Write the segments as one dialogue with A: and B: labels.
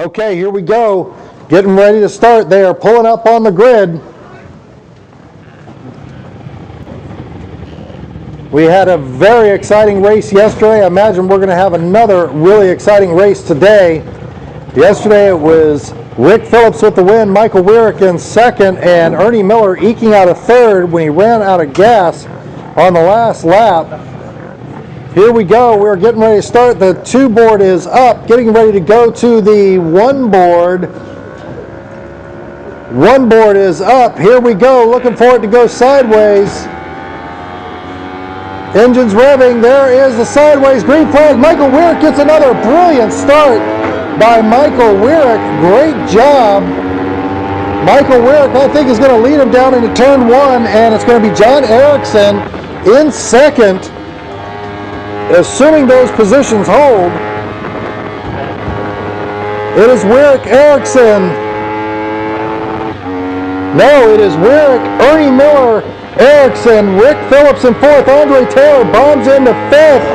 A: Okay, here we go. Getting ready to start. They are pulling up on the grid. We had a very exciting race yesterday. I imagine we're going to have another really exciting race today. Yesterday it was Rick Phillips with the win, Michael Wirrick in second, and Ernie Miller eking out a third when he ran out of gas on the last lap. Here we go. We're getting ready to start. The 2 board is up, getting ready to go to the 1 board. 1 board is up. Here we go. Looking for it to go sideways. Engines revving. There is the sideways green flag. Michael Wirrick gets another brilliant start by Michael Wirrick. Great job. Michael Wirrick, I think, is going to lead him down into turn 1, and it's going to be John Erickson in second. Assuming those positions hold, it is Wirrick, Erickson. No, it is Wirrick, Ernie Miller, Erickson, Rick Phillips in fourth. Andre Taylor bombs into fifth.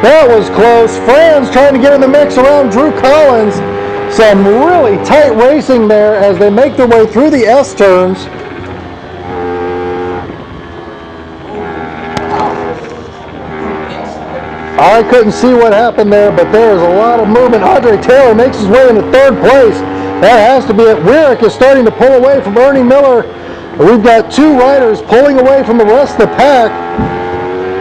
A: That was close. Franz trying to get in the mix around Drew Collins. Some really tight racing there as they make their way through the S turns. I couldn't see what happened there, but there's a lot of movement. Andre Taylor makes his way into third place. That has to be it. Wirrick is starting to pull away from Ernie Miller. We've got 2 riders pulling away from the rest of the pack.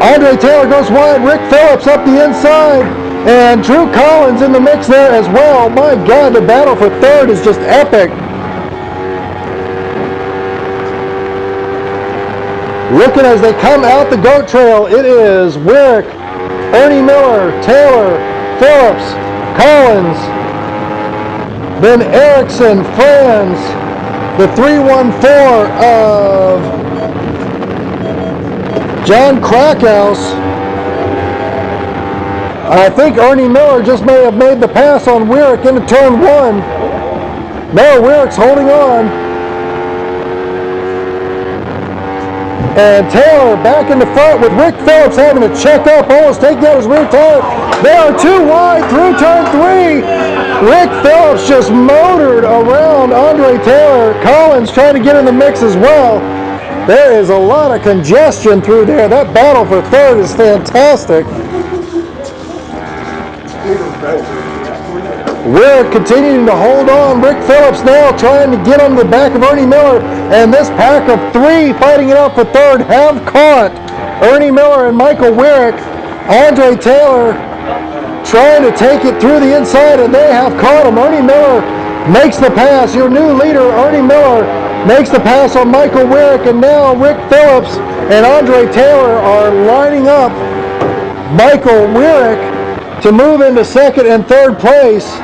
A: Andre Taylor goes wide. Rick Phillips up the inside. And Drew Collins in the mix there as well. My God, the battle for third is just epic. Looking as they come out the goat trail, it is Wirrick, Ernie Miller, Taylor, Phillips, Collins, then Erickson, Franz, the 314 of John Krakhaus. I think Ernie Miller just may have made the pass on Wirrick into turn 1. No, Wirrick's holding on. And Taylor back in the front with Rick Phillips having to check up, almost taking out his rear tire. They are 2 wide through turn 3. Rick Phillips just motored around Andre Taylor. Collins trying to get in the mix as well. There is a lot of congestion through there. That battle for third is fantastic. Wirrick continuing to hold on. Rick Phillips now trying to get on the back of Ernie Miller. And this pack of 3 fighting it out for third have caught Ernie Miller and Michael Wirrick. Andre Taylor trying to take it through the inside, and they have caught him. Ernie Miller makes the pass. Your new leader, Ernie Miller, makes the pass on Michael Wirrick. And now Rick Phillips and Andre Taylor are lining up Michael Wirrick to move into second and third place.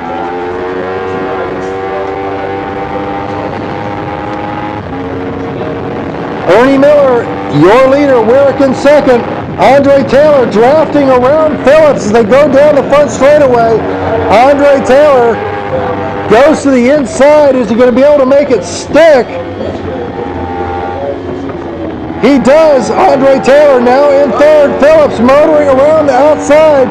A: Ernie Miller, your leader, Wirrick in second. Andre Taylor drafting around Phillips as they go down the front straightaway. Andre Taylor goes to the inside. Is he going to be able to make it stick? He does. Andre Taylor now in third. Phillips motoring around the outside,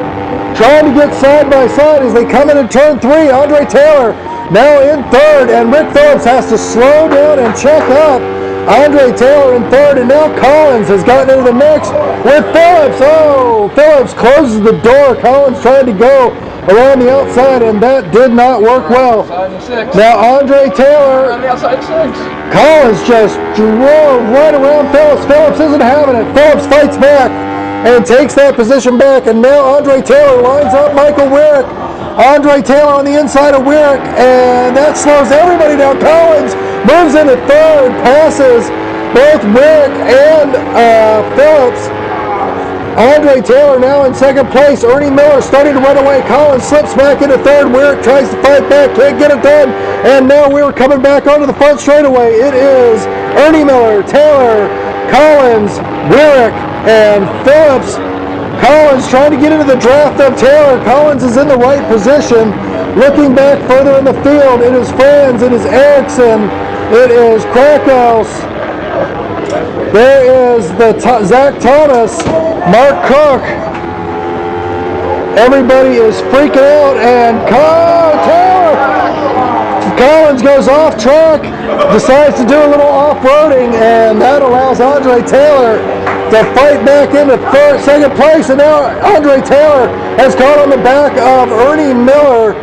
A: trying to get side by side as they come into turn 3. Andre Taylor now in third, and Rick Phillips has to slow down and check up. Andre Taylor in third, and now Collins has gotten into the mix with Phillips. Oh, Phillips closes the door. Collins tried to go around the outside, and that did not work well. Now Andre Taylor, Collins just drove right around Phillips. Phillips isn't having it. Phillips fights back and takes that position back, and now Andre Taylor lines up Michael Wirrick. Andre Taylor on the inside of Wirrick, and that slows everybody down. Collins moves into third, passes both Wirrick and Phillips. Andre Taylor now in second place. Ernie Miller starting to run away. Collins slips back into third. Wirrick tries to fight back, can't get it done. And now we're coming back onto the front straightaway. It is Ernie Miller, Taylor, Collins, Wirrick, and Phillips. Collins trying to get into the draft of Taylor. Collins is in the right position. Looking back further in the field, it is Franz, it is Erickson, it is Krakhaus. There is the Zach Thomas, Mark Cook. Everybody is freaking out, and Taylor Collins goes off track, decides to do a little off-roading, and that allows Andre Taylor to fight back into second place. And now Andre Taylor has caught on the back of Ernie Miller.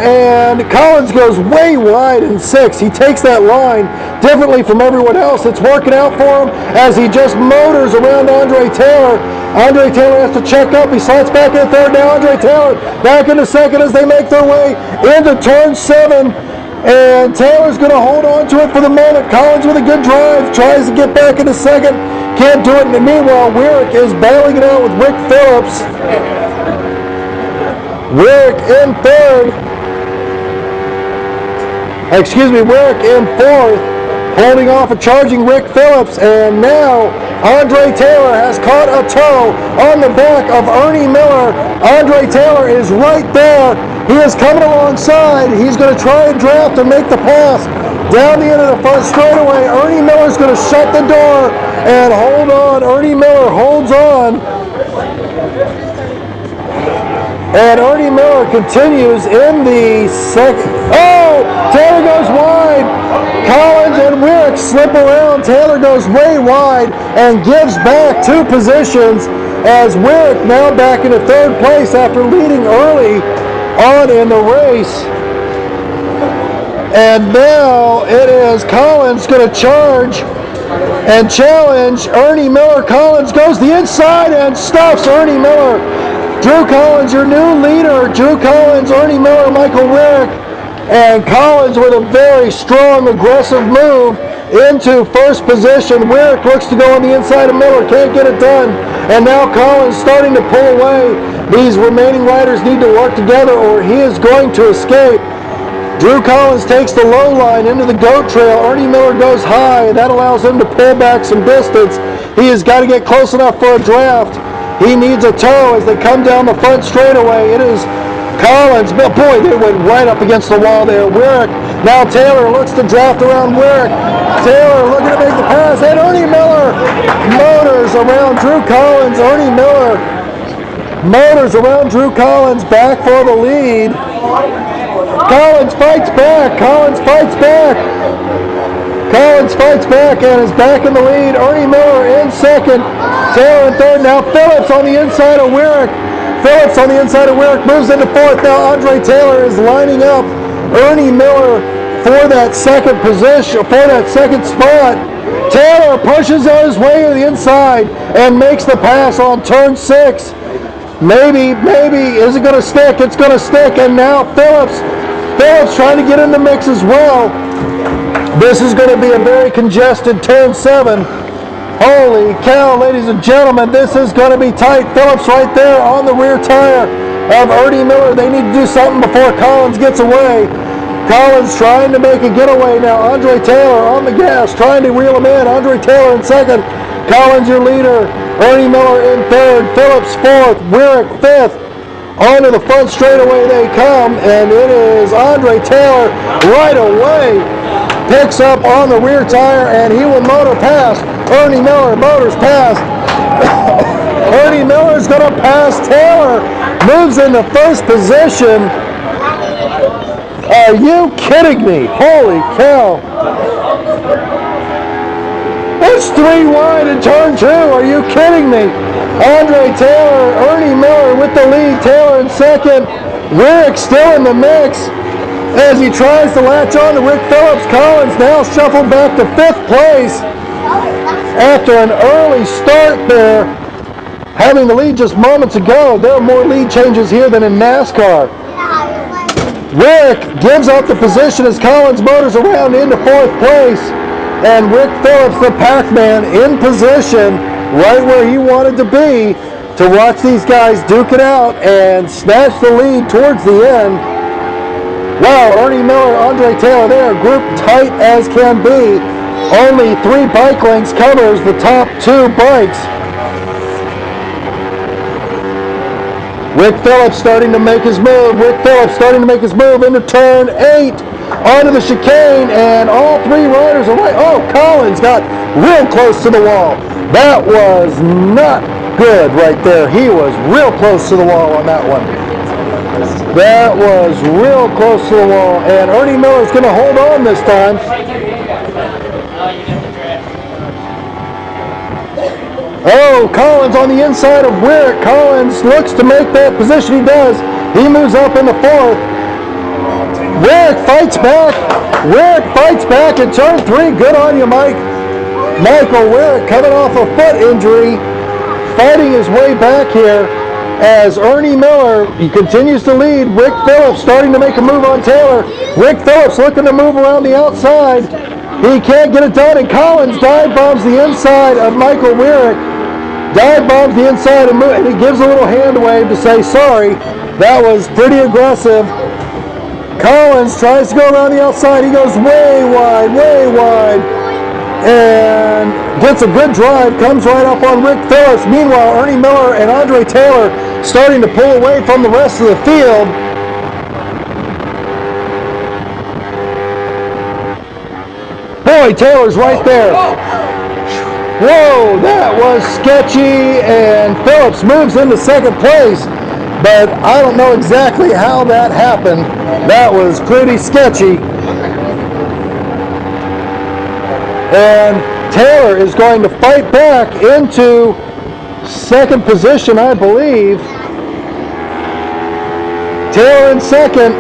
A: And Collins goes way wide in 6th. He takes that line differently from everyone else. It's working out for him as he just motors around Andre Taylor. Andre Taylor has to check up. He slides back into 3rd. Now Andre Taylor back into 2nd as they make their way into turn 7. And Taylor's going to hold on to it for the moment. Collins with a good drive. Tries to get back into 2nd. Can't do it. And meanwhile, Wirrick is battling it out with Rick Phillips. Wirrick in 3rd. Wirrick in 4th. Holding off a charging Rick Phillips. And now Andre Taylor has caught a toe on the back of Ernie Miller. Andre Taylor is right there. He is coming alongside. He's going to try and draft and make the pass down the end of the front straightaway. Ernie Miller's going to shut the door and hold on. Ernie Miller holds on. And Ernie Miller continues in the second. Oh! Taylor goes wide. Collins and Wirrick slip around. Taylor goes way wide and gives back 2 positions as Wirrick now back into 3rd place after leading early on in the race. And now it is Collins going to charge and challenge Ernie Miller. Collins goes the inside and stops Ernie Miller. Drew Collins, your new leader. Drew Collins, Ernie Miller, Michael Wirrick. And Collins with a very strong, aggressive move into 1st position. Wirrick looks to go on the inside of Miller, can't get it done. And now Collins starting to pull away. These remaining riders need to work together or he is going to escape. Drew Collins takes the low line into the goat trail. Ernie Miller goes high, and that allows him to pull back some distance. He has got to get close enough for a draft. He needs a toe as they come down the front straightaway. It is Collins. But boy, they went right up against the wall there. Wirrick. Now Taylor looks to draft around Wirrick. Taylor looking to make the pass. And Ernie Miller motors around Drew Collins. Ernie Miller motors around Drew Collins back for the lead. Collins fights back. Collins fights back. Collins fights back and is back in the lead. Ernie Miller in 2nd. Taylor in 3rd. Now Phillips on the inside of Wirrick. Phillips on the inside of Wirrick moves into 4th. Now Andre Taylor is lining up Ernie Miller for that 2nd position, for that 2nd spot. Taylor pushes his way to the inside and makes the pass on turn 6. Maybe, is it going to stick? It's going to stick. And now Phillips trying to get in the mix as well. This is going to be a very congested turn 7. Holy cow, ladies and gentlemen, this is going to be tight. Phillips right there on the rear tire of Ernie Miller. They need to do something before Collins gets away. Collins trying to make a getaway now. Andre Taylor on the gas, trying to reel him in. Andre Taylor in 2nd. Collins your leader. Ernie Miller in 3rd. Phillips 4th. Wirrick 5th. Onto the front straightaway they come, and it is Andre Taylor right away. Picks up on the rear tire, and he will motor past. Ernie Miller motors past. Ernie Miller's going to pass Taylor. Moves into 1st position. Are you kidding me? Holy cow. It's 3 wide in turn 2. Are you kidding me? Andre Taylor, Ernie Miller with the lead. Taylor in 2nd. Wirrick still in the mix as he tries to latch on to Rick Phillips. Collins now shuffled back to 5th place after an early start there. Having the lead just moments ago. There are more lead changes here than in NASCAR. Wirrick gives up the position as Collins motors around into 4th place. And Rick Phillips, the Pac-Man, in position right where he wanted to be to watch these guys duke it out and snatch the lead towards the end. Wow, Ernie Miller, Andre Taylor there, group tight as can be. Only 3 bike lengths covers the top 2 bikes. Rick Phillips starting to make his move. Rick Phillips starting to make his move into turn 8. Onto the chicane, and all 3 riders are right. Oh, Collins got real close to the wall. That was not good right there. He was real close to the wall on that one. That was real close to the wall, and Ernie Miller's going to hold on this time. Oh, Collins on the inside of Wirrick. Collins looks to make that position. He does. He moves up in the fourth. Wirrick fights back. Wirrick fights back in turn 3. Good on you, Mike. Michael Wirrick coming off a foot injury, fighting his way back here as Ernie Miller, he continues to lead. Rick Phillips starting to make a move on Taylor. Rick Phillips looking to move around the outside. He can't get it done, and Collins dive bombs the inside of Michael Wirrick. Dive bombs the inside and he gives a little hand wave to say sorry. That was pretty aggressive. Collins tries to go around the outside. He goes way wide, and gets a good drive, comes right up on Rick Phillips. Meanwhile, Ernie Miller and Andre Taylor starting to pull away from the rest of the field. Boy, Taylor's right there. Whoa, that was sketchy, and Phillips moves into second place, but I don't know exactly how that happened. That was pretty sketchy. And Taylor is going to fight back into second position, I believe. Taylor in second,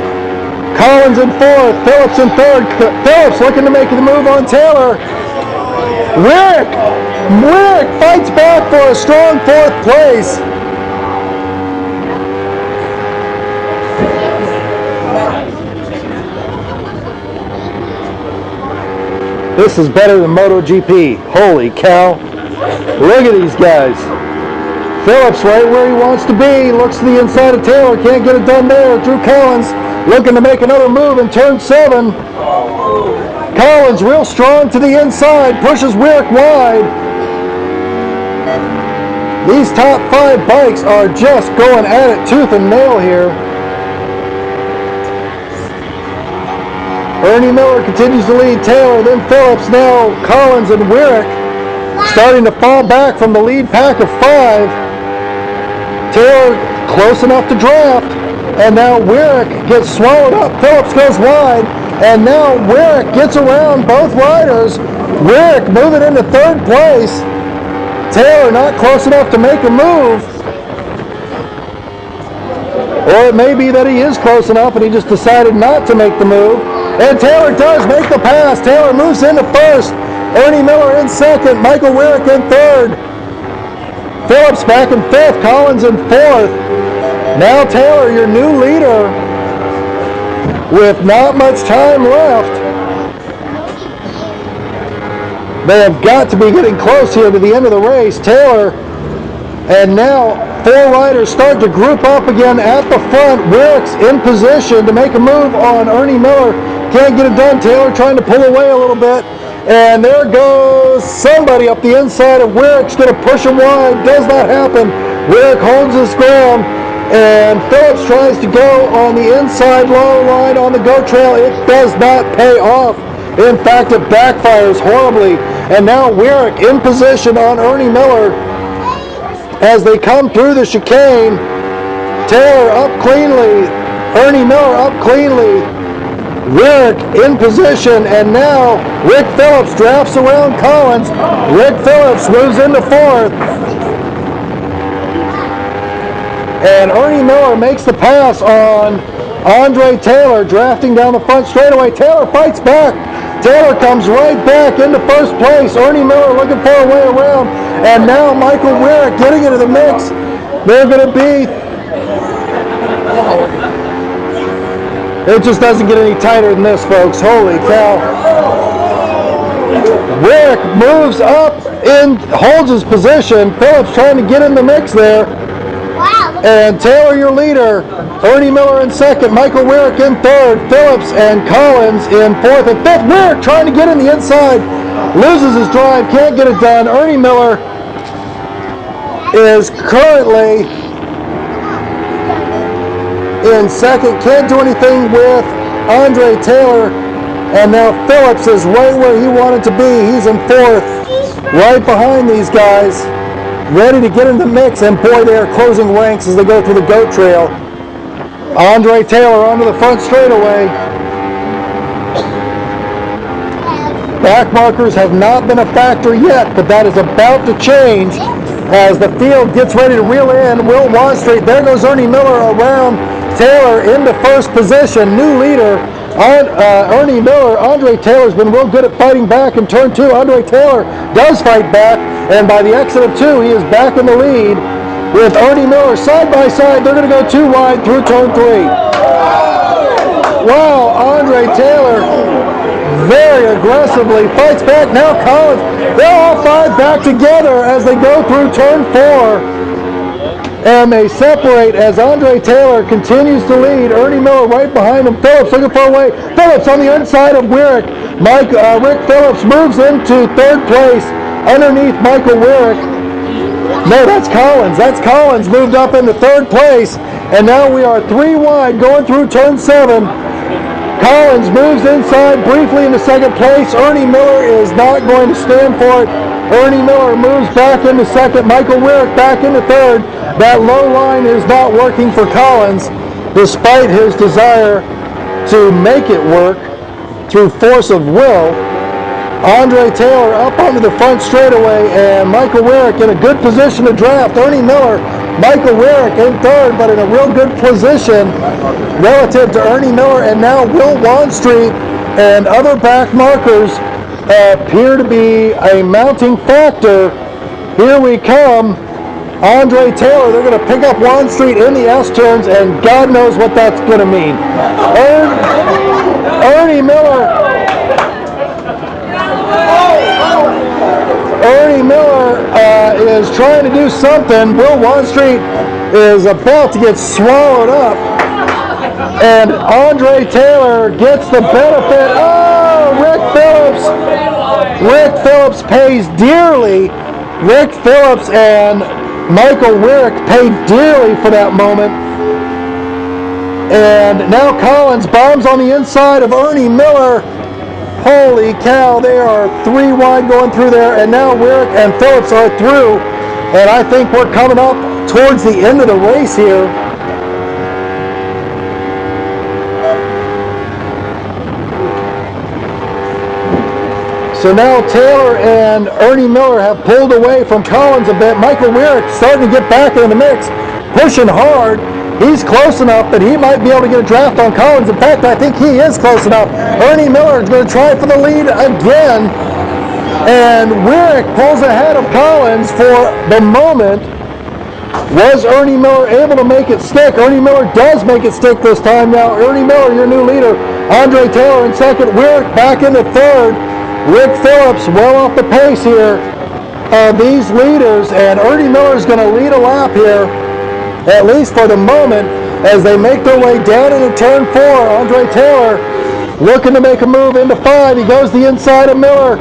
A: Collins in fourth, Phillips in third. Phillips looking to make the move on Taylor. Wirrick fights back for a strong fourth place. This is better than MotoGP. Holy cow. Look at these guys. Phillips right where he wants to be. Looks to the inside of Taylor. Can't get it done there. Drew Collins looking to make another move in turn 7. Collins real strong to the inside. Pushes Wirrick wide. These top 5 bikes are just going at it tooth and nail here. Ernie Miller continues to lead Taylor, then Phillips, now Collins and Wirrick starting to fall back from the lead pack of 5. Taylor close enough to draft, and now Wirrick gets swallowed up. Phillips goes wide, and now Wirrick gets around both riders. Wirrick moving into third place. Taylor not close enough to make a move. Or it may be that he is close enough and he just decided not to make the move. And Taylor does make the pass. Taylor moves into first. Ernie Miller in second. Michael Wirrick in third. Phillips back in fifth. Collins in fourth. Now Taylor, your new leader, with not much time left. They have got to be getting close here to the end of the race. Taylor, and now 4 riders start to group up again at the front. Wirrick's in position to make a move on Ernie Miller. Can't get it done. Taylor trying to pull away a little bit. And there goes somebody up the inside of Wirrick's going to push him wide. Does not happen. Wirrick holds his ground. And Phillips tries to go on the inside low line on the GO trail. It does not pay off. In fact, it backfires horribly. And now Wirrick in position on Ernie Miller as they come through the chicane. Taylor up cleanly. Ernie Miller up cleanly. Wirrick in position, and now Rick Phillips drafts around Collins. Rick Phillips moves into fourth. And Ernie Miller makes the pass on Andre Taylor, drafting down the front straightaway. Taylor fights back. Taylor comes right back into first place. Ernie Miller looking for a way around. And now Michael Wirrick getting into the mix. They're going to be... It just doesn't get any tighter than this, folks. Holy cow. Wirrick moves up and holds his position. Phillips trying to get in the mix there.
B: Wow.
A: And Taylor, your leader. Ernie Miller in second. Michael Wirrick in third. Phillips and Collins in fourth and fifth. Wirrick trying to get in the inside. Loses his drive. Can't get it done. Ernie Miller is currently in second. Can't do anything with Andre Taylor. And now Phillips is right where he wanted to be. He's in fourth, right behind these guys, ready to get in the mix. And boy, they are closing ranks as they go through the GO trail. Andre Taylor onto the front straightaway. Back markers have not been a factor yet, but that is about to change as the field gets ready to reel in. Will Wanstreet, there goes Ernie Miller around Taylor into first position. New leader, Ernie Miller. Andre Taylor's been real good at fighting back in turn 2. Andre Taylor does fight back, and by the exit of 2, he is back in the lead with Ernie Miller side by side. They're going to go 2 wide through turn 3. Wow, Andre Taylor very aggressively fights back. Now Collins, they're all 5 back together as they go through turn 4. And they separate as Andre Taylor continues to lead. Ernie Miller right behind him. Phillips looking for a way. Phillips on the inside of Wirrick. Rick Phillips moves into 3rd place underneath Michael Wirrick. No, that's Collins. That's Collins moved up into 3rd place. And now we are 3 wide going through turn 7. Collins moves inside briefly into 2nd place. Ernie Miller is not going to stand for it. Ernie Miller moves back into 2nd. Michael Wirrick back into 3rd. That low line is not working for Collins, despite his desire to make it work through force of will. Andre Taylor up onto the front straightaway, and Michael Wirrick in a good position to draft. Ernie Miller, Michael Wirrick in 3rd, but in a real good position relative to Ernie Miller. And now Will Wanstreet and other back markers appear to be a mounting factor. Here we come. Andre Taylor, they're going to pick up Wanstreet in the S-turns, and God knows what that's going to mean. Ernie Miller is trying to do something. Will Wanstreet is about to get swallowed up, and Andre Taylor gets the benefit. Oh, Rick Phillips pays dearly. Rick Phillips and Michael Wirrick paid dearly for that moment. And now Collins bombs on the inside of Ernie Miller. Holy cow, they are 3 wide going through there, and now Wirrick and Phillips are through. And I think we're coming up towards the end of the race here. So now Taylor and Ernie Miller have pulled away from Collins a bit. Michael Wirrick starting to get back in the mix, pushing hard. He's close enough that he might be able to get a draft on Collins. In fact, I think he is close enough. Ernie Miller is going to try for the lead again. And Wirrick pulls ahead of Collins for the moment. Was Ernie Miller able to make it stick? Ernie Miller does make it stick this time now. Ernie Miller, your new leader. Andre Taylor in 2nd. Wirrick back into 3rd. Rick Phillips well off the pace here of these leaders, and Ernie Miller is going to lead a lap here, at least for the moment, as they make their way down into turn 4. Andre Taylor looking to make a move into 5. He goes the inside of Miller.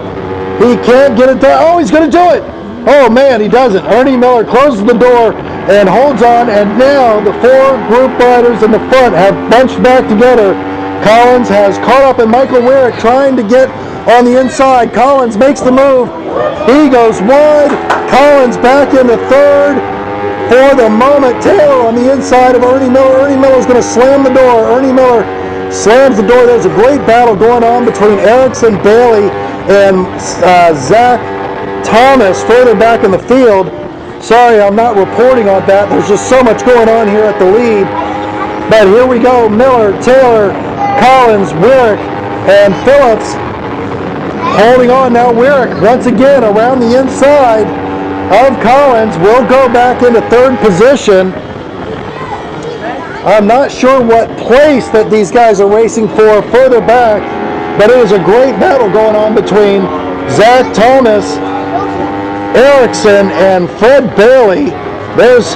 A: He can't get it done. Oh, he's going to do it. Oh, man, he doesn't. Ernie Miller closes the door and holds on, and now the 4 group riders in the front have bunched back together. Collins has caught up, and Michael Wirrick trying to get on the inside. Collins makes the move. He goes wide. Collins back into 3rd. For the moment, Taylor on the inside of Ernie Miller. Ernie Miller's going to slam the door. Ernie Miller slams the door. There's a great battle going on between Erickson Bailey and Zach Thomas further back in the field. Sorry, I'm not reporting on that. There's just so much going on here at the lead. But here we go. Miller, Taylor, Collins, Wirrick, and Phillips holding on. Now Wirrick once again around the inside of Collins will go back into 3rd position. I'm not sure what place that these guys are racing for further back, but it is a great battle going on between Zach Thomas, Erickson, and Fred Bailey. There's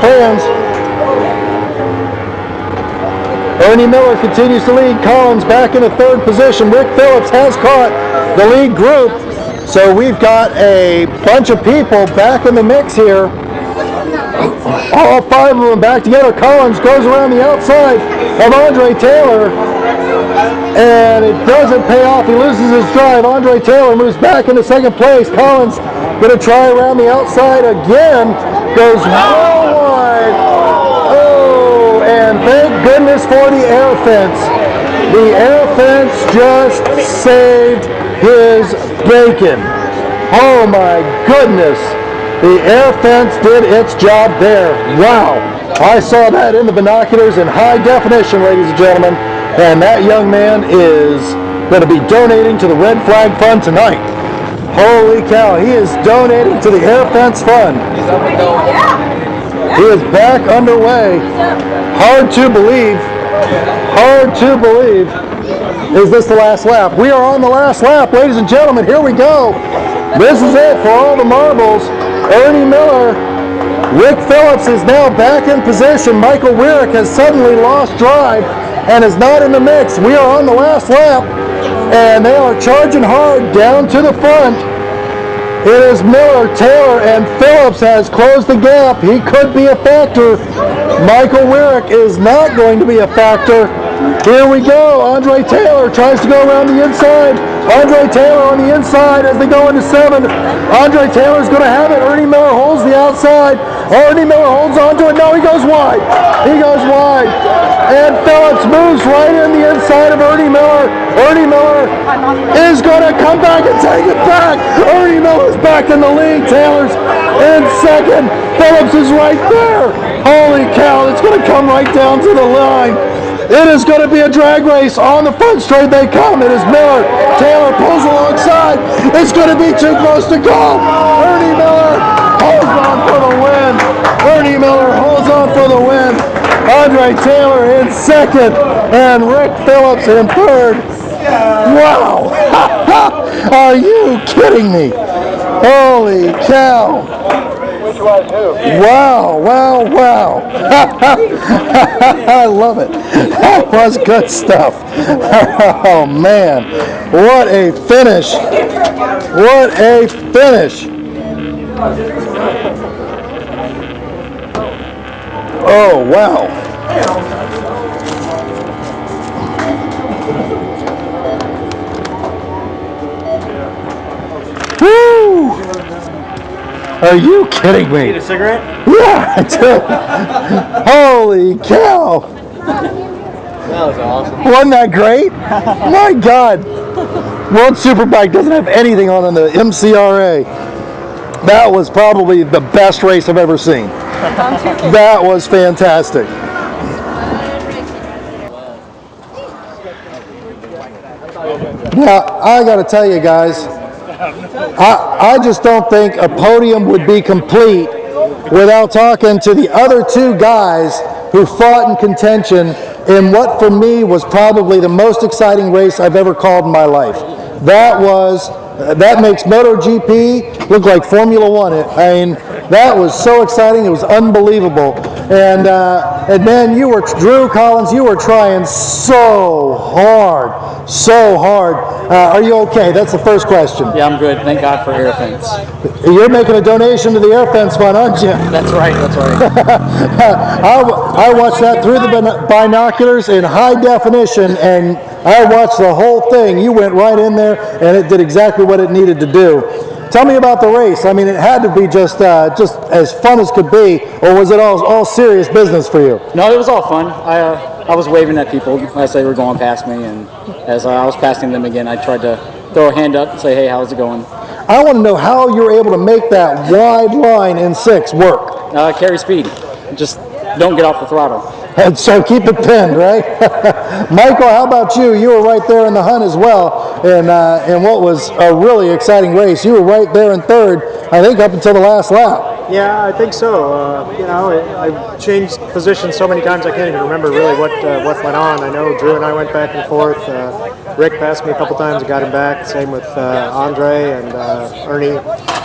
A: fans. Ernie Miller continues to lead. Collins back into 3rd position. Rick Phillips has caught the lead group. So we've got a bunch of people back in the mix here. All 5 of them back together. Collins goes around the outside of Andre Taylor, and it doesn't pay off. He loses his drive. Andre Taylor moves back into 2nd place. Collins going to try around the outside again. Goes well wide. Oh, and thank goodness for the air fence. The air fence just saved his bacon. Oh my goodness. The air fence did its job there. Wow. I saw that in the binoculars in high definition, ladies and gentlemen. And that young man is going to be donating to the Red Flag Fund tonight. Holy cow. He is donating to the Air Fence Fund. He is back underway. Hard to believe. Hard to believe. Is this the last lap? We are on the last lap, ladies and gentlemen. Here we go. This is it for all the marbles. Ernie Miller. Rick Phillips is now back in position. Michael Wirrick has suddenly lost drive and is not in the mix. We are on the last lap, and they are charging hard down to the front. It is Miller, Taylor, and Phillips has closed the gap. He could be a factor. Michael Wirrick is not going to be a factor. Here we go. Andre Taylor tries to go around the inside. Andre Taylor on the inside as they go into 7. Andre Taylor's going to have it. Ernie Miller holds the outside. Ernie Miller holds on to it. No, he goes wide. He goes wide. And Phillips moves right in the inside of Ernie Miller. Ernie Miller is going to come back and take it back. Ernie Miller's back in the lead. Taylor's in second. Phillips is right there. Holy cow, it's going to come right down to the line. It is going to be a drag race. On the front straight they come. It is Miller. Taylor pulls alongside. It's going to be too close to go. Ernie Miller holds on for the win. Ernie Miller holds on for the win. Andre Taylor in second. And Rick Phillips in third. Wow. Are you kidding me? Holy cow. Wow, wow, wow. I love it. That was good stuff. Oh, man. What a finish. What a finish. Oh, wow. Woo! Are you kidding me?
B: Need a cigarette?
A: Yeah, I do. Holy cow.
B: That was awesome.
A: Wasn't that great? My God. World Superbike doesn't have anything on the MCRA. That was probably the best race I've ever seen. That was fantastic. Now, I got to tell you guys, I just don't think a podium would be complete without talking to the other two guys who fought in contention in what for me was probably the most exciting race I've ever called in my life. That makes MotoGP look like Formula One. I mean, that was so exciting. It was unbelievable. And man, Drew Collins, you were trying so hard. Are you okay? That's the first question.
B: Yeah, I'm good. Thank God for Air Fence.
A: You're making a donation to the Air Fence Fund, aren't you?
B: That's right.
A: I watched that through the binoculars in high definition, and I watched the whole thing. You went right in there, and it did exactly what it needed to do. Tell me about the race. I mean, it had to be just as fun as could be, or was it all serious business for you?
B: No, it was all fun. I was waving at people as they were going past me, and as I was passing them again, I tried to throw a hand up and say, hey, how's it going?
A: I want to know how you were able to make that wide line in 6 work.
B: Carry speed. Just don't get off the throttle.
A: And so keep it pinned, right? Michael, how about you? You were right there in the hunt as well, in what was a really exciting race. You were right there in third, I think, up until the last lap.
C: Yeah, I think so. I changed positions so many times I can't even remember really what went on. I know Drew and I went back and forth. Rick passed me a couple times and got him back. Same with Andre and Ernie.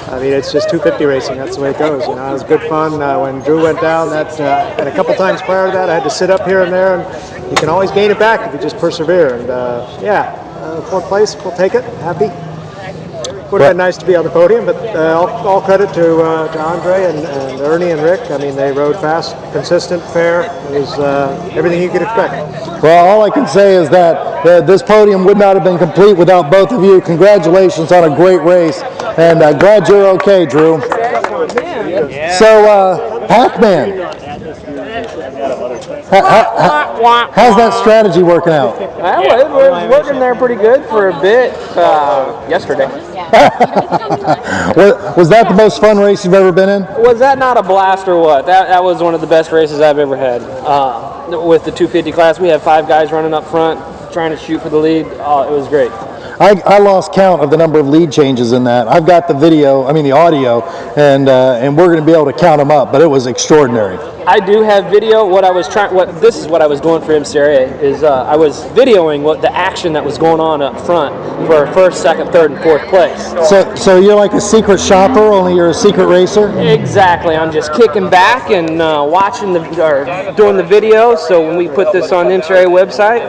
C: I mean, it's just 250 racing. That's the way it goes. You know, it was good fun. When Drew went down, and a couple times prior to that, I had to sit up here and there. And you can always gain it back if you just persevere. And 4th place, we'll take it. Happy. Would have been nice to be on the podium, but all credit to Andre and Ernie and Rick. I mean, they rode fast, consistent, fair. It was everything you could expect.
A: Well, all I can say is that this podium would not have been complete without both of you. Congratulations on a great race, and glad you're okay, Drew. So, Pac-Man. How's that strategy working out?
D: Well, it was working there pretty good for a bit yesterday.
A: Was that the most fun race you've ever been in?
D: Was that not a blast or what? That was one of the best races I've ever had. With the 250 class, we had 5 guys running up front trying to shoot for the lead. It was great.
A: I lost count of the number of lead changes in that. I've got the audio, and we're going to be able to count them up, but it was extraordinary.
D: I do have video. This is what I was doing for MCRA, is I was videoing the action that was going on up front for first, second, third, and fourth place.
A: So you're like a secret shopper, only you're a secret racer?
D: Exactly. I'm just kicking back and watching doing the video. So when we put this on the MCRA website,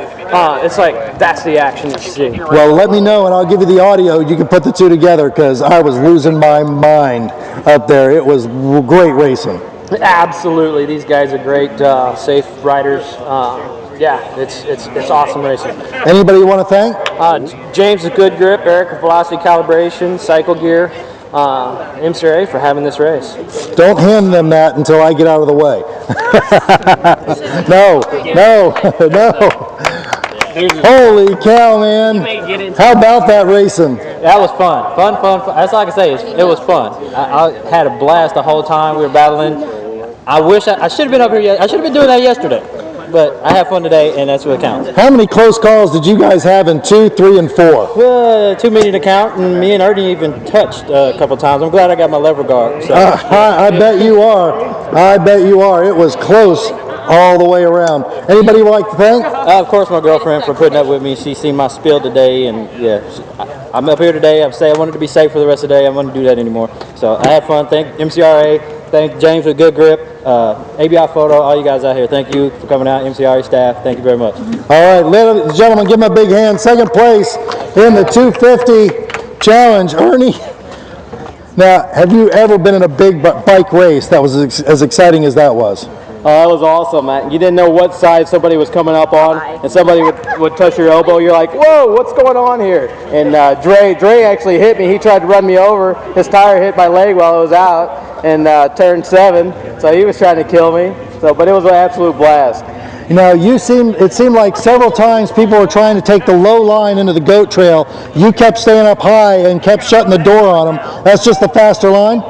D: it's like that's the action that you see.
A: Well, let me know and I'll give you the audio. You can put the two together because I was losing my mind up there. It was great racing.
D: Absolutely, these guys are great, safe riders. Yeah, it's awesome racing.
A: Anybody you want to thank?
D: James with Good Grip, Eric with Velocity Calibration, Cycle Gear, MCRA for having this race.
A: Don't hand them that until I get out of the way. No. Holy cow, man. How about that racing?
E: That was fun. Fun. That's all I can say. It was fun. I had a blast the whole time we were battling. I wish I should have been up here. I should have been doing that yesterday. But I had fun today, and that's what counts.
A: How many close calls did you guys have in 2, 3, and 4?
E: Too many to count, and me and Ernie even touched a couple times. I'm glad I got my lever guard. So.
A: I bet you are. It was close all the way around. Anybody would like to thank?
E: Of course, my girlfriend for putting up with me. She seen my spill today, and yeah, I'm up here today. I wanted to be safe for the rest of the day. I want to do that anymore. So I had fun. Thank MCRA. Thank James with Good Grip, ABI Photo, all you guys out here. Thank you for coming out, MCRA staff. Thank you very much.
A: All right, ladies and gentlemen, give him a big hand. Second place in the 250 challenge, Ernie. Now, have you ever been in a big bike race that was as exciting as that was?
E: That was awesome, man. You didn't know what side somebody was coming up on, and somebody would touch your elbow. You're like, whoa, what's going on here? And Dre actually hit me. He tried to run me over. His tire hit my leg while I was out and turned 7, so he was trying to kill me. But it was an absolute blast.
A: You know, it seemed like several times people were trying to take the low line into the goat trail. You kept staying up high and kept shutting the door on them. That's just the faster line?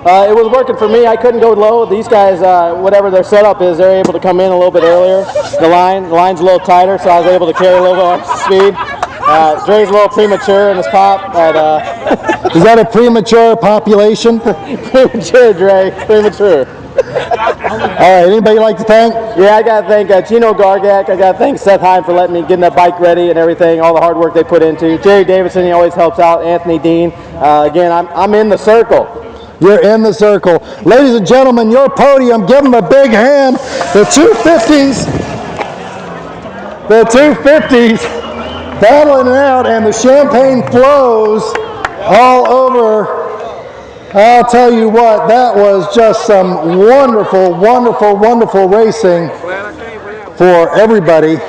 E: It was working for me. I couldn't go low. These guys, whatever their setup is, they're able to come in a little bit earlier. The line's a little tighter, so I was able to carry a little bit more speed. Dre's a little premature in his pop.
A: Is that a premature population?
E: Premature, Dre. Premature.
A: All right, anybody like to thank?
E: Yeah, I got to thank Chino Gargak. I got to thank Seth Hine for letting me get that bike ready and everything, all the hard work they put into. Jerry Davidson, he always helps out. Anthony Dean. Again, I'm in the circle.
A: You're in the circle. Ladies and gentlemen, your podium, give them a big hand. The 250s battling it out, and the champagne flows all over. I'll tell you what, that was just some wonderful, wonderful, wonderful racing for everybody.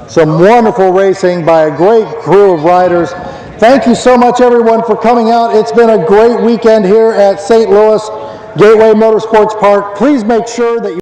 A: Some wonderful racing by a great crew of riders. Thank you so much, everyone, for coming out. It's been a great weekend here at St. Louis Gateway Motorsports Park. Please make sure that you